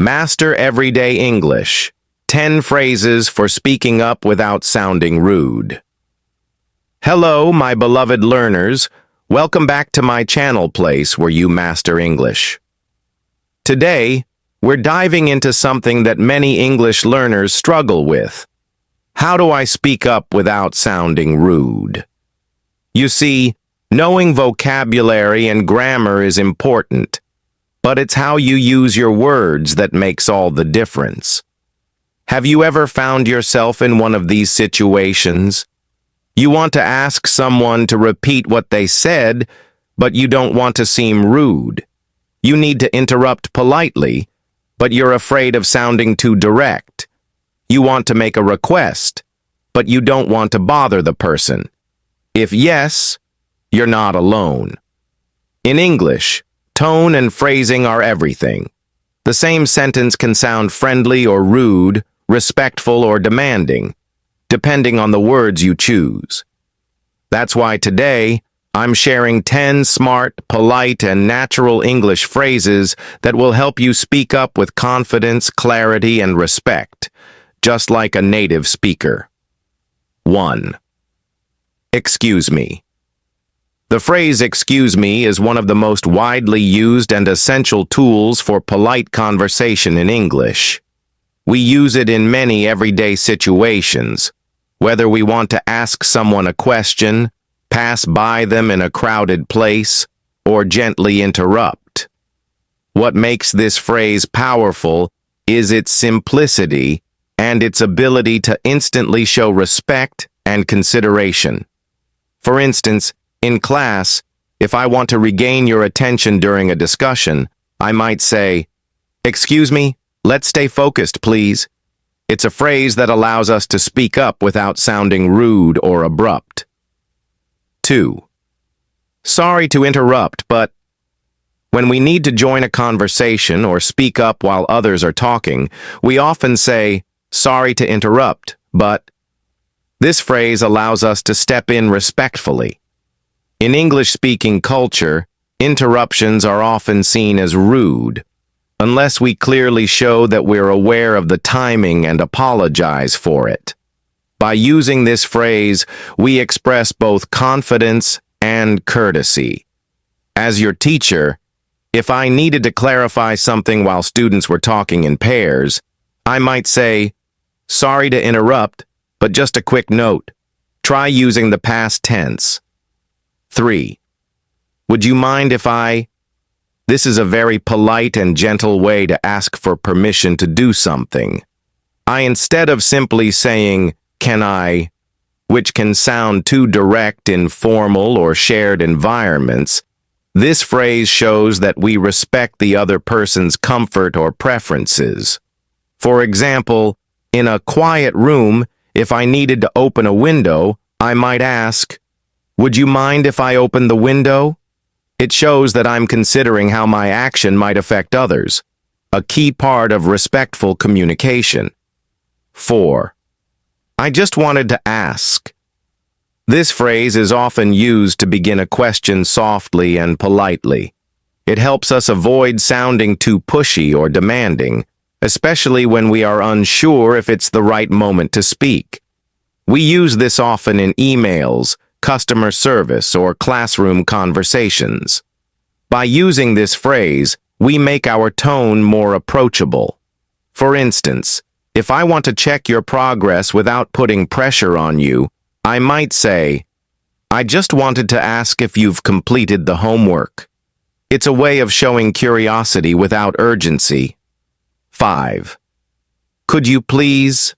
Master Everyday English. 10 phrases for speaking up without sounding rude. Hello, my beloved learners. Welcome back to my channel place where you master English. Today, we're diving into something that many English learners struggle with. How do I speak up without sounding rude? You see, knowing vocabulary and grammar is important, but it's how you use your words that makes all the difference. Have you ever found yourself in one of these situations? You want to ask someone to repeat what they said, but you don't want to seem rude. You need to interrupt politely, but you're afraid of sounding too direct. You want to make a request, but you don't want to bother the person. If yes, you're not alone. In English, tone and phrasing are everything. The same sentence can sound friendly or rude, respectful or demanding, depending on the words you choose. That's why today, I'm sharing 10 smart, polite, and natural English phrases that will help you speak up with confidence, clarity, and respect, just like a native speaker. 1. Excuse me. The phrase "excuse me" is one of the most widely used and essential tools for polite conversation in English. We use it in many everyday situations, whether we want to ask someone a question, pass by them in a crowded place, or gently interrupt. What makes this phrase powerful is its simplicity and its ability to instantly show respect and consideration. For instance, in class, if I want to regain your attention during a discussion, I might say, "Excuse me, let's stay focused, please." It's a phrase that allows us to speak up without sounding rude or abrupt. 2. Sorry to interrupt, but when we need to join a conversation or speak up while others are talking, we often say, "Sorry to interrupt, but..." This phrase allows us to step in respectfully. In English-speaking culture, interruptions are often seen as rude, unless we clearly show that we're aware of the timing and apologize for it. By using this phrase, we express both confidence and courtesy. As your teacher, if I needed to clarify something while students were talking in pairs, I might say, "Sorry to interrupt, but just a quick note. Try using the past tense." 3. Would you mind if I... This is a very polite and gentle way to ask for permission to do something. Instead of simply saying, "Can I?" which can sound too direct in formal or shared environments, this phrase shows that we respect the other person's comfort or preferences. For example, in a quiet room, if I needed to open a window, I might ask, "Would you mind if I open the window?" It shows that I'm considering how my action might affect others, a key part of respectful communication. 4. I just wanted to ask. This phrase is often used to begin a question softly and politely. It helps us avoid sounding too pushy or demanding, especially when we are unsure if it's the right moment to speak. We use this often in emails, customer service, or classroom conversations. By using this phrase, we make our tone more approachable. For instance, if I want to check your progress without putting pressure on you, I might say, "I just wanted to ask if you've completed the homework." It's a way of showing curiosity without urgency. 5. Could you please?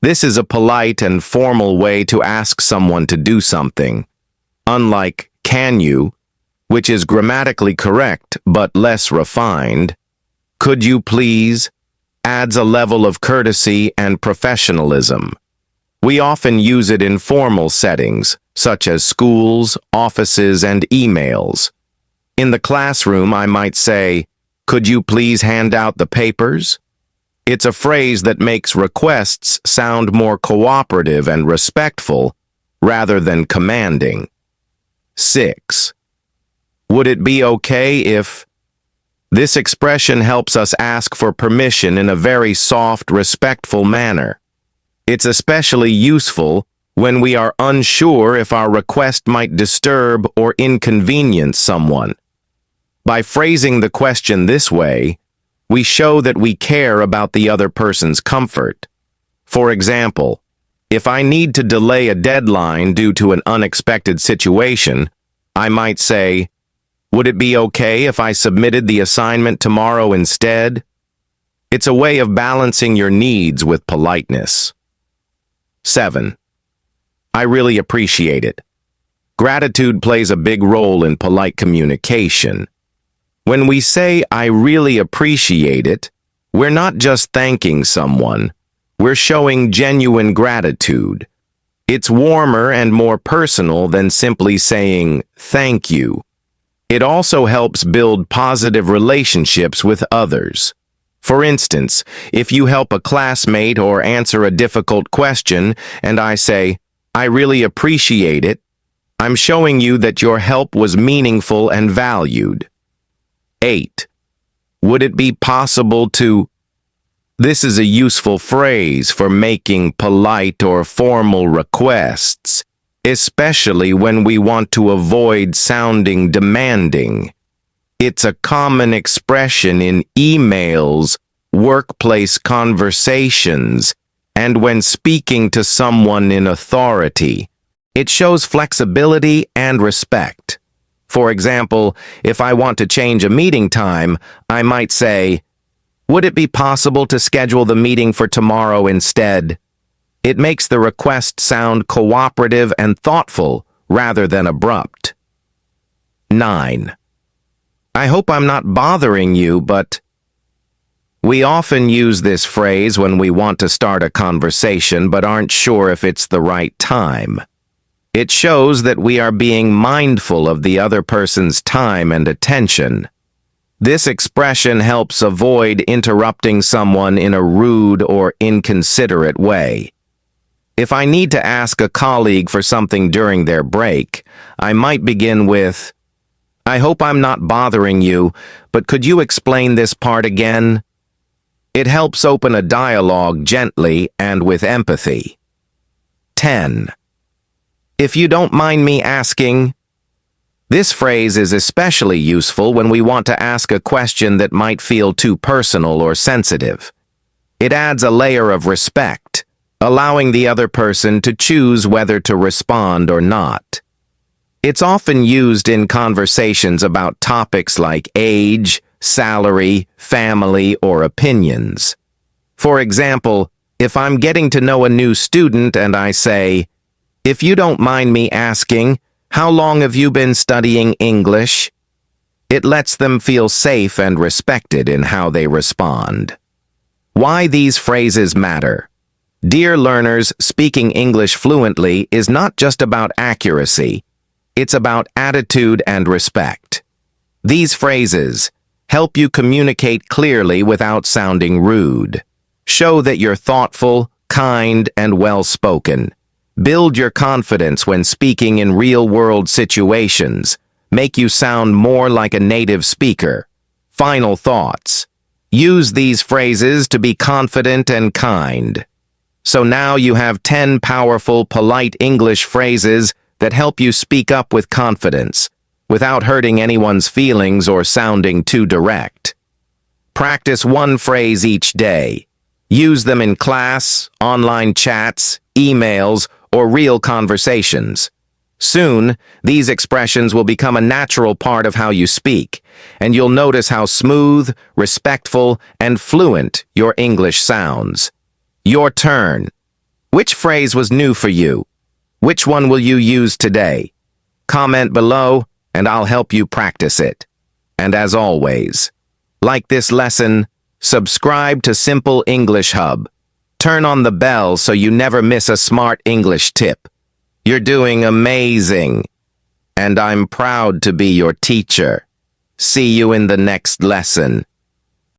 This is a polite and formal way to ask someone to do something. Unlike "can you," which is grammatically correct but less refined, "could you please?" adds a level of courtesy and professionalism. We often use it in formal settings, such as schools, offices, and emails. In the classroom, I might say, "Could you please hand out the papers?" It's a phrase that makes requests sound more cooperative and respectful rather than commanding. 6. Would it be okay if... This expression helps us ask for permission in a very soft, respectful manner. It's especially useful when we are unsure if our request might disturb or inconvenience someone. By phrasing the question this way, we show that we care about the other person's comfort. For example, if I need to delay a deadline due to an unexpected situation, I might say, "Would it be okay if I submitted the assignment tomorrow instead?" It's a way of balancing your needs with politeness. 7. I really appreciate it. Gratitude plays a big role in polite communication. When we say, "I really appreciate it," we're not just thanking someone, we're showing genuine gratitude. It's warmer and more personal than simply saying, "Thank you." It also helps build positive relationships with others. For instance, if you help a classmate or answer a difficult question, and I say, "I really appreciate it," I'm showing you that your help was meaningful and valued. 8. Would it be possible to... This is a useful phrase for making polite or formal requests, especially when we want to avoid sounding demanding. It's a common expression in emails, workplace conversations, and when speaking to someone in authority. It shows flexibility and respect. For example, if I want to change a meeting time, I might say, "Would it be possible to schedule the meeting for tomorrow instead?" It makes the request sound cooperative and thoughtful rather than abrupt. 9. I hope I'm not bothering you, but... We often use this phrase when we want to start a conversation but aren't sure if it's the right time. It shows that we are being mindful of the other person's time and attention. This expression helps avoid interrupting someone in a rude or inconsiderate way. If I need to ask a colleague for something during their break, I might begin with, "I hope I'm not bothering you, but could you explain this part again?" It helps open a dialogue gently and with empathy. 10. If you don't mind me asking... This phrase is especially useful when we want to ask a question that might feel too personal or sensitive. It adds a layer of respect, allowing the other person to choose whether to respond or not. It's often used in conversations about topics like age, salary, family, or opinions. For example, if I'm getting to know a new student and I say, "If you don't mind me asking, how long have you been studying English?" It lets them feel safe and respected in how they respond. Why these phrases matter. Dear learners, speaking English fluently is not just about accuracy. It's about attitude and respect. These phrases help you communicate clearly without sounding rude. Show that you're thoughtful, kind, and well-spoken. Build your confidence when speaking in real-world situations. Make you sound more like a native speaker. Final thoughts. Use these phrases to be confident and kind. So now you have 10 powerful, polite English phrases that help you speak up with confidence, without hurting anyone's feelings or sounding too direct. Practice one phrase each day. Use them in class, online chats, emails, or real conversations. Soon, these expressions will become a natural part of how you speak, and you'll notice how smooth, respectful, and fluent your English sounds. Your turn. Which phrase was new for you? Which one will you use today? Comment below, and I'll help you practice it. And as always, like this lesson, subscribe to Simple English Hub. Turn on the bell so you never miss a smart English tip. You're doing amazing, and I'm proud to be your teacher. See you in the next lesson.